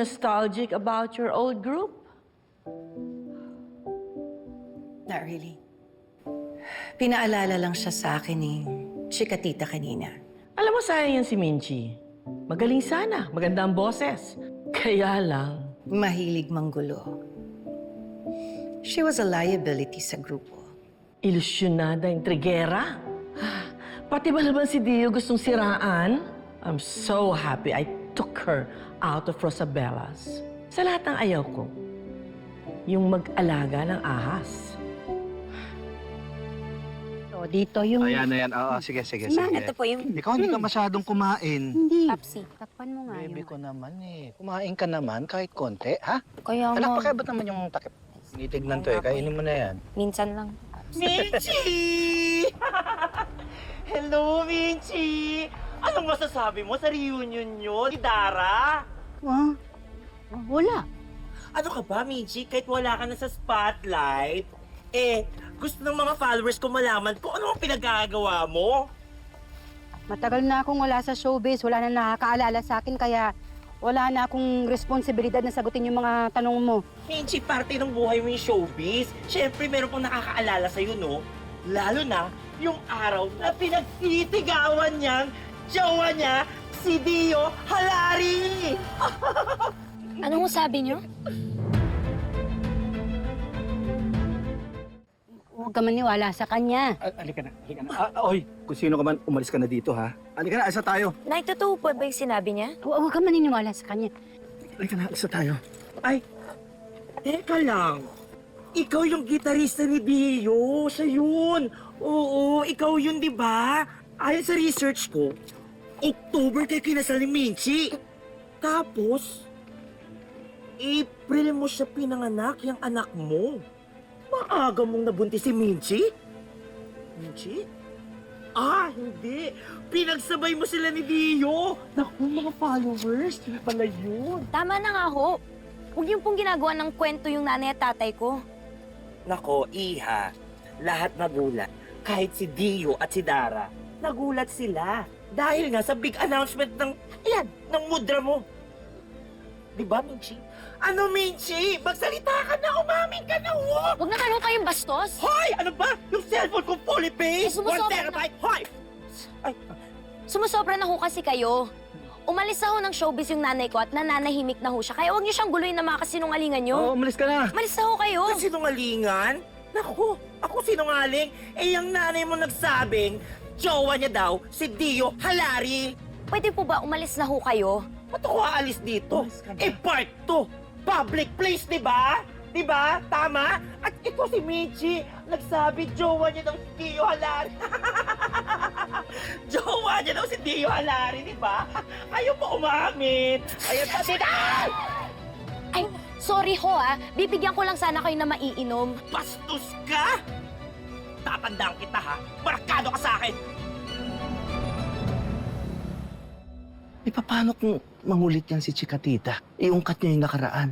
nostalgic about your old group? Not really. Pinaalala lang siya sa akin ni Chikatita kanina. Alam mo, sayang yan si Minchi. Magaling sana, maganda ang boses. Kaya lang, Mahilig manggulo. She was a liability sa grupo. ilusyonada, intrigera. Pati ba naman si Dio gustong siraan? I'm so happy I took her out of Rosabella's. Sa lahat ng ayaw ko, yung mag-alaga ng ahas. So, dito yung... Ayan, ayan. Oo, sige, sige, Ma, sige. Ito po yung Ikaw hindi ka masyadong kumain. Hindi. Papsi. Takpan mo nga Baby yun. ko naman eh. Kumain ka naman kahit konti, ha? Kaya Anak, nga, pakiabot naman yung takip. Tinitignan to eh. Kainin mo na yan. minsan lang. Minchi! Hello, Minchi! Anong masasabi mo sa reunion nyo ni Dara? Wala. Ano ka ba, Minchi? Kahit wala ka na sa spotlight, gusto ng mga followers ko malaman kung ano ang pinagagawa mo. Matagal na akong wala sa showbiz. Wala na nakakaalala sa akin, kaya wala na akong responsibilidad na sagutin yung mga tanong mo. Minchi, parte ng buhay mo yung showbiz. Siyempre, meron pang nakakaalala sa'yo, no? Lalo na yung araw na pinagsisigawan niyang jowa niya, si Dio Halari! Anong sabi niyo? Huwag ka maniwala sa kanya. Halika na, halika na. Oy, kung sino ka man, umalis ka na dito, ha? Halika na, alisa tayo. Nay, totoo po ba yung sinabi niya? Huwag ka maniniwala sa kanya. Halika na, alisa tayo. Ay, teka lang. Ikaw yung gitarista ni Dio. Siya yun. Oo, ikaw yun, di ba? Ayon sa research ko, October kayo kinasal ni Minchi. Tapos, April mo siya pinanganak, yung anak mo. Maaga mong nabuntis si Minchi? Minchi? Hindi. Pinagsabay mo sila ni Dio. Naku, mga followers. Hindi pala yun. Tama na nga ho. Huwag yung pong ginagawa ng kwento yung nanay at tatay ko. Nako, Iha, lahat nagulat. Kahit si Dio at si Dara, nagulat sila. Dahil nga sa big announcement ng mudra mo. Di ba, Minchi? Ano, Minchi? Magsalita ka na, umamin ka na, ho! Huwag na kayo kayong bastos. Hoy! Ano ba? Yung cellphone ko fully paid? Sumusobra 1 terabyte? Hoy! Ay, Sumusobra na ho kasi kayo. Umalis na ho ng showbiz yung nanay ko at nananahimik na ho siya. Kaya huwag niyo siyang guluhin na mga kasinungalingan niyo. Oo, umalis ka na. Umalis na ho kayo. ang sinungalingan? Naku, ako sinungaling? Yung nanay mo nagsabing, jowa niya daw, si Dio Halari. Pwede po ba umalis na ho kayo? Ba't ako aalis dito? Part 2. Public place, di ba? Di ba? Tama? At ito si Michi, nagsabi, jowa niya daw si Dio Halari. Jowa niya daw si Dio Halari, di ba? Ayaw mo umamin. Ayaw pa si Ay, sorry ho Bibigyan ko lang sana kayo na maiinom. Bastos ka! Tatandaan kita, ha? Markado ka sa akin! Eh, paano kung mangulit yan si Chikatita? Iungkat niya yung nakaraan.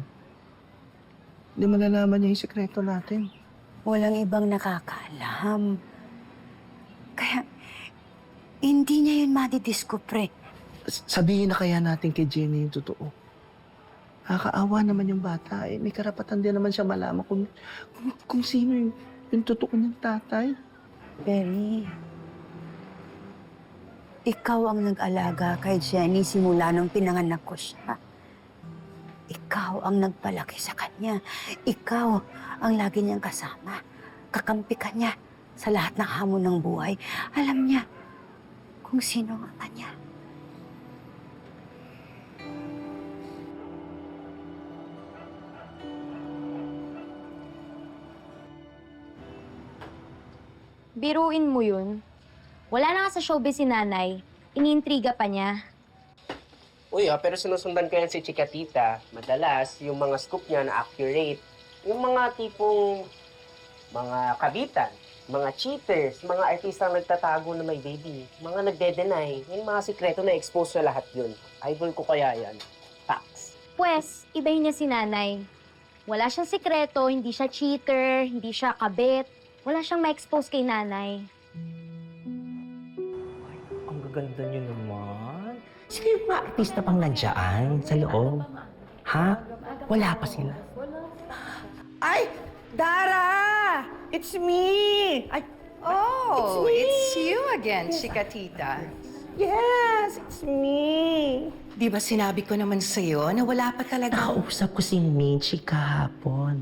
Hindi malalaman niya yung sekreto natin. Walang ibang nakakaalam. Kaya, hindi niya yun madidiskubre. Sabihin na kaya natin kay Jenny yung totoo. Nakakaawa naman yung bata. Eh, may karapatan din naman siya malaman kung sino yung totoo niyang tatay. Perry, ikaw ang nag-alaga kay Jenny simula nung pinanganak ko siya. Ikaw ang nagpalaki sa kanya. Ikaw ang lagi niyang kasama. Kakampi ka niya sa lahat ng hamon ng buhay. Alam niya kung sino ang ama niya. Biruin mo yun. Wala na nga sa showbiz si nanay. Iniintriga pa niya. Uy, pero sinusundan ko yan si Chikatita. Madalas, yung mga scoop niya na accurate. Yung mga tipong mga kabitan, mga cheaters, mga artistang nagtatago na may baby, mga nagde-deny, yung mga sikreto na expose na lahat yun. Idol ko kaya yan. Facts. Pwes, ibahin niya si nanay. Wala siyang sikreto, hindi siya cheater, hindi siya kabit. Wala siyang ma-expose kay nanay. Ang gaganda niyo naman. Sino yung mga artista pang nandiyan sa loob? Ha? Wala pa sila. Ay! Dara! It's me! Ay, Oh, me. it's you again, Chikatita. yes! It's me! Di ba sinabi ko naman sa'yo na wala pa talaga? Nakausap ko si Michi kahapon.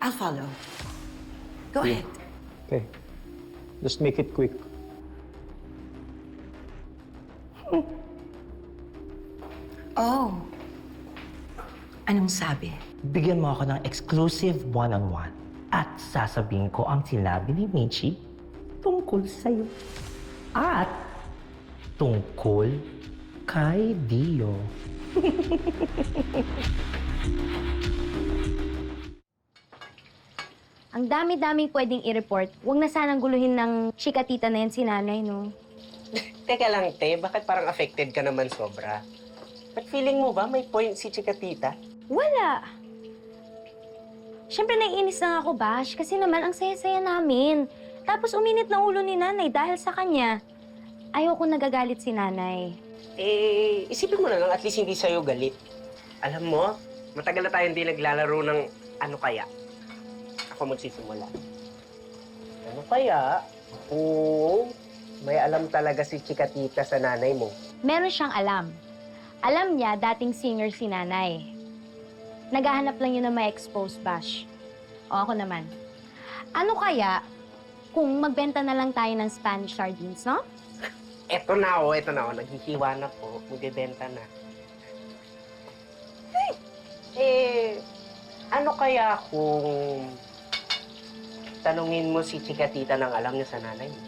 I'll follow. Go ahead. Okay. Just make it quick. Oh. Anong sabi? Bigyan mo ako ng exclusive one-on-one. At sasabihin ko ang sinabi ni Michi tungkol sa'yo. At tungkol kay Dio. Ang dami-daming pwedeng i-report. Huwag na sanang guluhin ng chikatita na yan si nanay, no? Teka lang, te. Bakit parang affected ka naman sobra? But feeling mo ba may point si Chikatita? Wala. Siyempre, naiinis lang ako, Bash. Kasi naman, ang saya-saya namin. Tapos uminit na ulo ni nanay dahil sa kanya. Ayoko nagagalit si nanay. Eh, isipin mo na lang, at least hindi sa'yo galit. Alam mo, matagal na tayo hindi naglalaro ng ano kaya. Ako magsisimula. Ano kaya? Oo, may alam talaga si Chikatita sa nanay mo. Meron siyang alam. Alam niya, dating singer si nanay. Naghahanap lang yun na may expose, Bash. O ako naman. Ano kaya kung magbenta na lang tayo ng Spanish sardines, no? Eto na, naghihiwa na po, magbebenta na. Ano kaya kung tanungin mo si Chikatita ng alam niya sa nanay mo?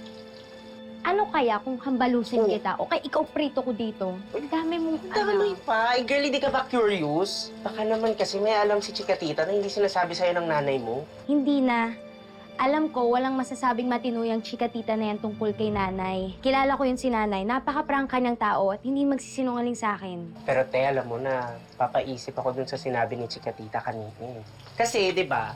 Ano kaya kung hambalusin kita o kay ikaw prito ko dito? Ang dami mong Dami pa. Girl, hindi ka ba curious? Baka naman kasi may alam si Chikatita na hindi sinasabi sa'yo ng nanay mo. Hindi na. Alam ko, walang masasabing matinuyang chikatita na yan tungkol kay nanay. Kilala ko yun si nanay. Napaka-prangka niyang tao at hindi magsisinungaling sa akin. Pero te, alam mo na, papaisip ako dun sa sinabi ni Chikatita kanina. Kasi, di ba,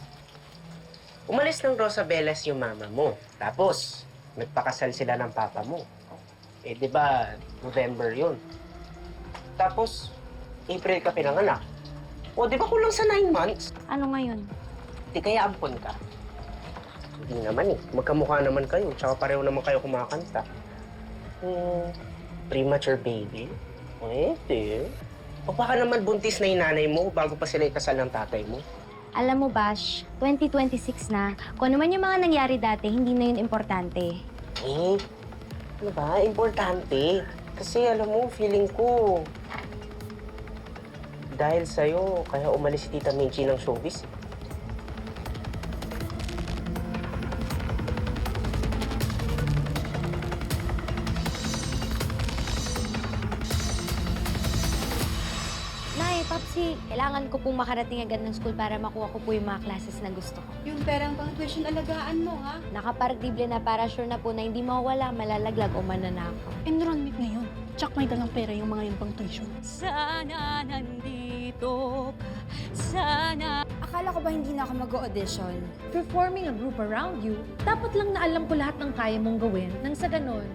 umalis ng Rosabelas yung mama mo. Tapos, nagpakasal sila ng papa mo. Eh, di ba, November yun. Tapos, April ka pinanganak. O, di ba kulang sa 9 months? Ano ngayon? Di kaya ampon ka? Hindi naman eh. Magkamukha naman kayo. Tsaka pareho naman kayo kumakanta. Premature baby? Pwede. O baka naman buntis na yung nanay mo bago pa sila ikasal ng tatay mo. Alam mo, Bash, 2026 na. Kung ano man yung mga nangyari dati, hindi na yun importante. Eh, ano ba? Importante. Kasi alam mo, feeling ko, dahil sa'yo, kaya umalis si Tita Minchi ng showbiz. Nay, Papsi, kailangan ko pong makarating agad ng school para makuha ko po yung mga classes na gusto ko. Yung perang pang tuition, alagaan mo, ha? Nakapartible na para sure na po na hindi mawala, malalaglag o mananakaw. Enrollment ngayon. Tsak may dalang pera yung mga yun pang tuition. Sana nandito ka, sana. Akala ko ba hindi na ako mag-audition? Performing a group around you, dapat lang na alam ko lahat ng kaya mong gawin. Nang sa ganun,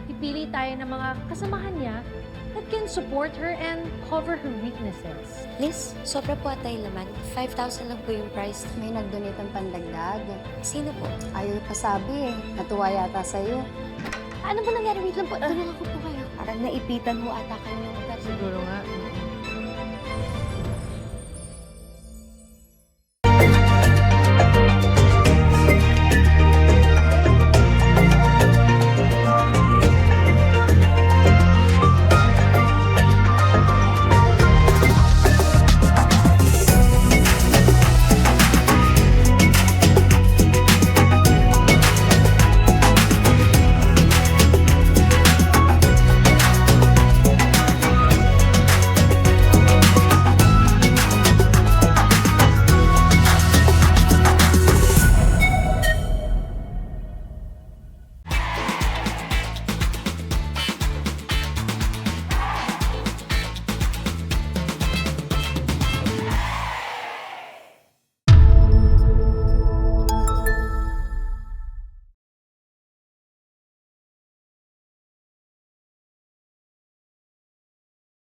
pipili tayo ng mga kasamahan niya that can support her and cover her weaknesses. Liz, sobra po atay laman. 5,000 lang po yung price. May nag-donate ng pandagdag. Sino po? Ayaw pa sabi eh. Natuwa yata sa'yo. Ano ba nangyari? Wait lang po. Tulungan ko po kayo. Parang naipitan mo ata kayo ng Siguro nga.